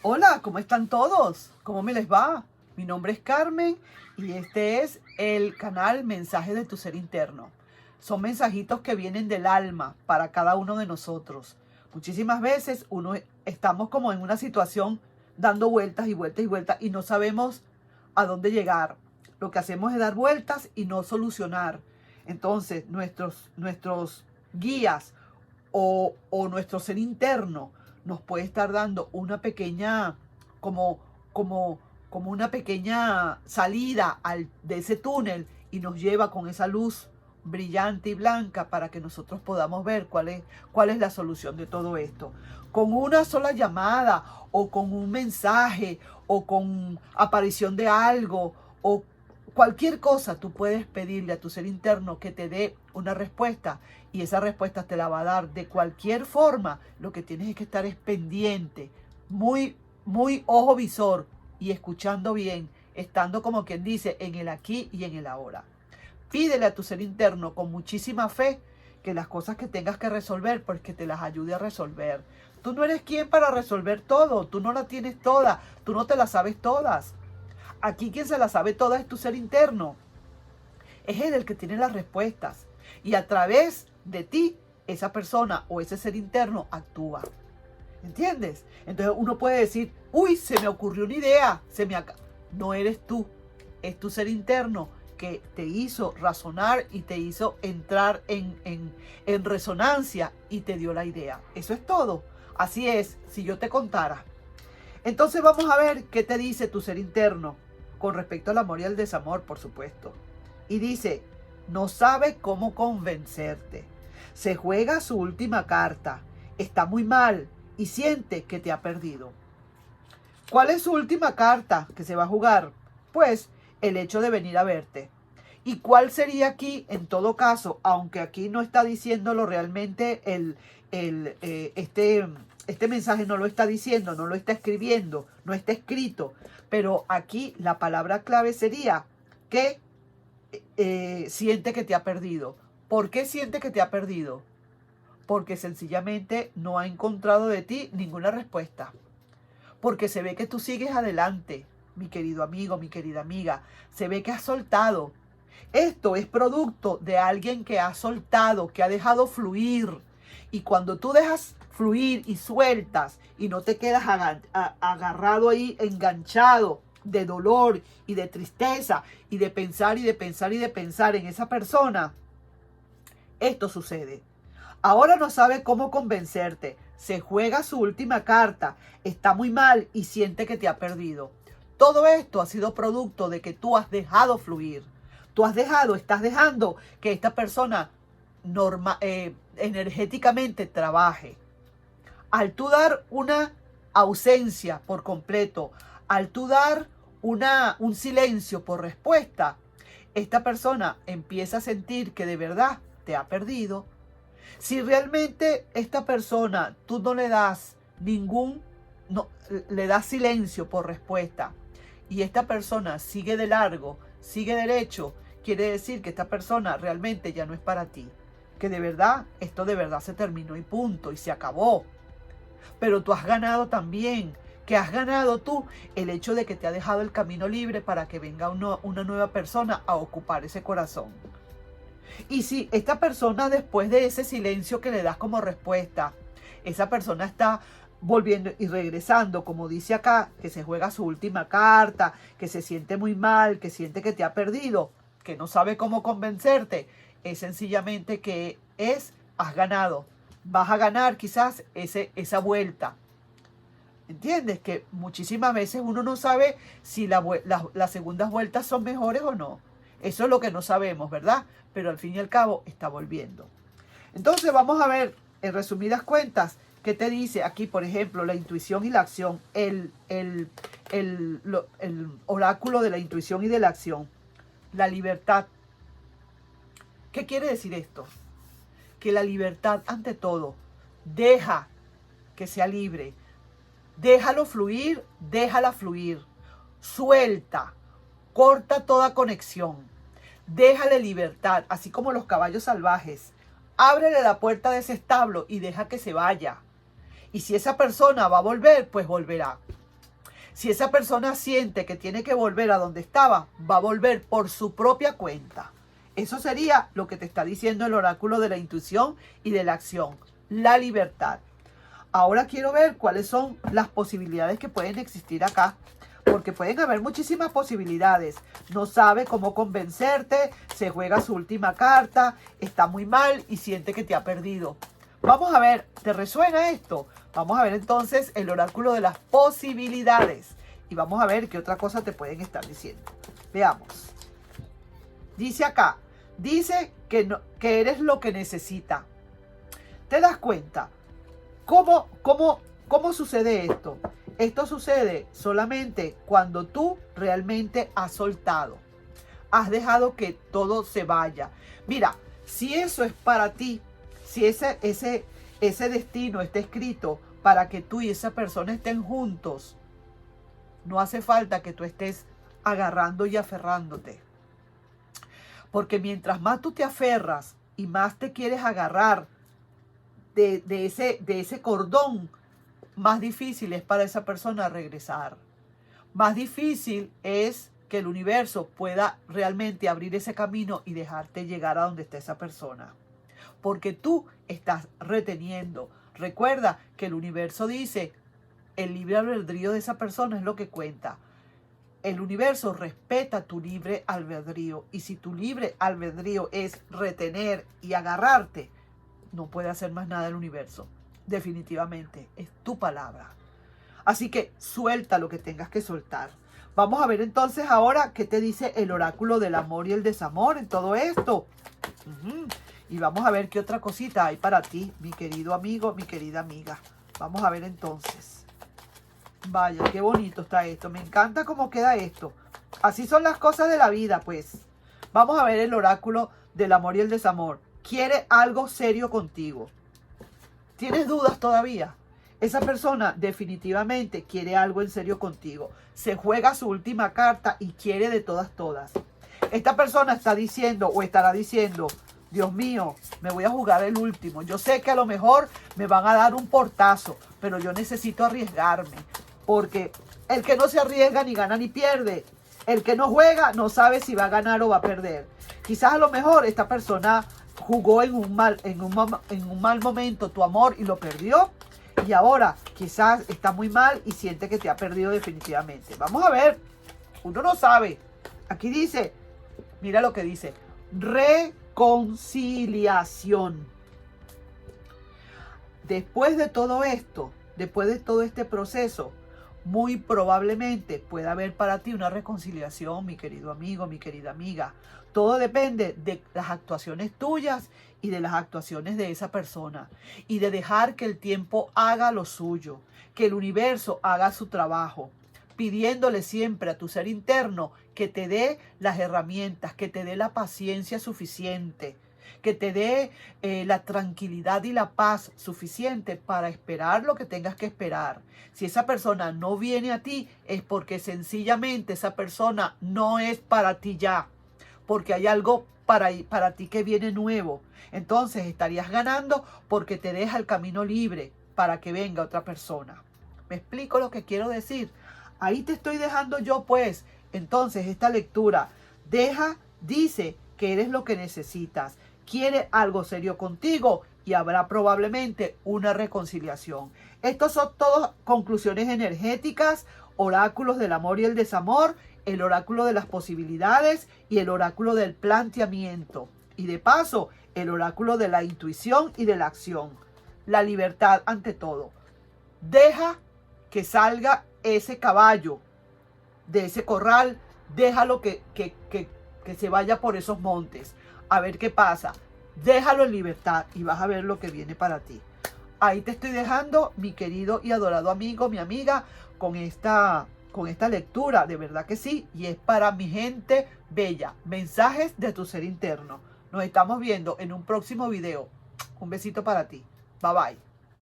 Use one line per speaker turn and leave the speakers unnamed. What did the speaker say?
Hola, ¿cómo están todos? ¿Cómo me les va? Mi nombre es Carmen y este es el canal Mensajes de tu Ser Interno. Son mensajitos que vienen del alma para cada uno de nosotros. Muchísimas veces estamos como en una situación dando vueltas y vueltas y vueltas y no sabemos a dónde llegar. Lo que hacemos es dar vueltas y no solucionar. Entonces, nuestros guías o nuestro ser interno nos puede estar dando una pequeña, como, como, como una pequeña salida de ese túnel y nos lleva con esa luz brillante y blanca para que nosotros podamos ver cuál es la solución de todo esto. Con una sola llamada o con un mensaje o con aparición de algo o cualquier cosa, tú puedes pedirle a tu ser interno que te dé una respuesta y esa respuesta te la va a dar de cualquier forma. Lo que tienes es que estar pendiente, muy ojo visor y escuchando bien, estando como quien dice en el aquí y en el ahora. Pídele a tu ser interno con muchísima fe que las cosas que tengas que resolver, pues que te las ayude a resolver. Tú no eres quien para resolver todo, tú no la tienes toda, tú no te las sabes todas. Aquí quien se la sabe toda es tu ser interno. Es él el que tiene las respuestas. Y a través de ti, esa persona o ese ser interno actúa. ¿Entiendes? Entonces uno puede decir, uy, se me ocurrió una idea. No eres tú, es tu ser interno que te hizo razonar y te hizo entrar en resonancia y te dio la idea. Eso es todo. Así es, si yo te contara. Entonces vamos a ver qué te dice tu ser interno con respecto al amor y al desamor, por supuesto. Y dice, no sabe cómo convencerte. Se juega su última carta. Está muy mal y siente que te ha perdido. ¿Cuál es su última carta que se va a jugar? Pues el hecho de venir a verte. ¿Y cuál sería aquí, en todo caso, aunque aquí no está diciéndolo realmente, este mensaje no lo está diciendo, no lo está escribiendo, no está escrito, pero aquí la palabra clave sería que siente que te ha perdido. ¿Por qué siente que te ha perdido? Porque sencillamente no ha encontrado de ti ninguna respuesta. Porque se ve que tú sigues adelante, mi querido amigo, mi querida amiga. Se ve que has soltado. Esto es producto de alguien que ha soltado, que ha dejado fluir. Y cuando tú dejas fluir y sueltas y no te quedas agarrado ahí, enganchado de dolor y de tristeza y de pensar y de pensar y de pensar en esa persona, esto sucede. Ahora no sabe cómo convencerte. Se juega su última carta. Está muy mal y siente que te ha perdido. Todo esto ha sido producto de que tú has dejado fluir. Estás dejando que esta persona energéticamente trabaje. Al tú dar una ausencia por completo, al tú dar un silencio por respuesta, esta persona empieza a sentir que de verdad te ha perdido. Si realmente esta persona tú no le das le das silencio por respuesta y esta persona sigue de largo, sigue derecho, quiere decir que esta persona realmente ya no es para ti. Que de verdad, esto de verdad se terminó y punto, y se acabó. Pero tú has ganado también. Que has ganado tú el hecho de que te ha dejado el camino libre para que venga una nueva persona a ocupar ese corazón. Y si esta persona, después de ese silencio que le das como respuesta, esa persona está volviendo y regresando, como dice acá, que se juega su última carta, que se siente muy mal, que siente que te ha perdido, que no sabe cómo convencerte, es sencillamente que has ganado. Vas a ganar quizás esa vuelta. ¿Entiendes? Que muchísimas veces uno no sabe si las segundas vueltas son mejores o no. Eso es lo que no sabemos, ¿verdad? Pero al fin y al cabo está volviendo. Entonces vamos a ver, en resumidas cuentas, qué te dice aquí, por ejemplo, la intuición y la acción, el oráculo de la intuición y de la acción, la libertad. ¿Qué quiere decir esto? Que la libertad, ante todo, deja que sea libre. Déjalo fluir, déjala fluir. Suelta, corta toda conexión. Déjale libertad, así como los caballos salvajes. Ábrele la puerta de ese establo y deja que se vaya. Y si esa persona va a volver, pues volverá. Si esa persona siente que tiene que volver a donde estaba, va a volver por su propia cuenta. Eso sería lo que te está diciendo el oráculo de la intuición y de la acción, la libertad. Ahora quiero ver cuáles son las posibilidades que pueden existir acá, porque pueden haber muchísimas posibilidades. No sabe cómo convencerte, se juega su última carta, está muy mal y siente que te ha perdido. Vamos a ver, ¿te resuena esto? Vamos a ver entonces el oráculo de las posibilidades y vamos a ver qué otra cosa te pueden estar diciendo. Veamos. Dice acá, dice que eres lo que necesita. ¿Te das cuenta? ¿Cómo sucede esto? Esto sucede solamente cuando tú realmente has soltado. Has dejado que todo se vaya. Mira, si eso es para ti, si ese destino está escrito para que tú y esa persona estén juntos, no hace falta que tú estés agarrando y aferrándote. Porque mientras más tú te aferras y más te quieres agarrar de ese cordón, más difícil es para esa persona regresar. Más difícil es que el universo pueda realmente abrir ese camino y dejarte llegar a donde está esa persona. Porque tú estás reteniendo. Recuerda que el universo dice, el libre albedrío de esa persona es lo que cuenta. El universo respeta tu libre albedrío. Y si tu libre albedrío es retener y agarrarte, no puede hacer más nada el universo. Definitivamente, es tu palabra. Así que suelta lo que tengas que soltar. Vamos a ver entonces ahora qué te dice el oráculo del amor y el desamor en todo esto. Y vamos a ver qué otra cosita hay para ti, mi querido amigo, mi querida amiga. Vamos a ver entonces. Vaya, qué bonito está esto. Me encanta cómo queda esto. Así son las cosas de la vida, pues. Vamos a ver el oráculo del amor y el desamor. Quiere algo serio contigo. ¿Tienes dudas todavía? Esa persona definitivamente quiere algo en serio contigo. Se juega su última carta y quiere de todas. Esta persona está diciendo o estará diciendo, Dios mío, me voy a jugar el último. Yo sé que a lo mejor me van a dar un portazo, pero yo necesito arriesgarme. Porque el que no se arriesga ni gana ni pierde. El que no juega no sabe si va a ganar o va a perder. Quizás a lo mejor esta persona jugó en un mal momento tu amor y lo perdió. Y ahora quizás está muy mal y siente que te ha perdido definitivamente. Vamos a ver. Uno no sabe. Aquí dice, mira lo que dice. Reconciliación. Después de todo esto, después de todo este proceso, muy probablemente pueda haber para ti una reconciliación, mi querido amigo, mi querida amiga. Todo depende de las actuaciones tuyas y de las actuaciones de esa persona. Y de dejar que el tiempo haga lo suyo, que el universo haga su trabajo, pidiéndole siempre a tu ser interno que te dé las herramientas, que te dé la paciencia suficiente, que te dé la tranquilidad y la paz suficiente para esperar lo que tengas que esperar. Si esa persona no viene a ti, es porque sencillamente esa persona no es para ti ya, porque hay algo para ti que viene nuevo. Entonces estarías ganando porque te deja el camino libre para que venga otra persona. ¿Me explico lo que quiero decir? Ahí te estoy dejando yo, pues. Entonces esta lectura dice que eres lo que necesitas. Quiere algo serio contigo y habrá probablemente una reconciliación. Estos son todas conclusiones energéticas, oráculos del amor y el desamor, el oráculo de las posibilidades y el oráculo del planteamiento. Y de paso, el oráculo de la intuición y de la acción. La libertad ante todo. Deja que salga ese caballo de ese corral. Déjalo que se vaya por esos montes. A ver qué pasa. Déjalo en libertad y vas a ver lo que viene para ti. Ahí te estoy dejando, mi querido y adorado amigo, mi amiga, con esta lectura. De verdad que sí. Y es para mi gente bella. Mensajes de tu ser interno. Nos estamos viendo en un próximo video. Un besito para ti. Bye bye.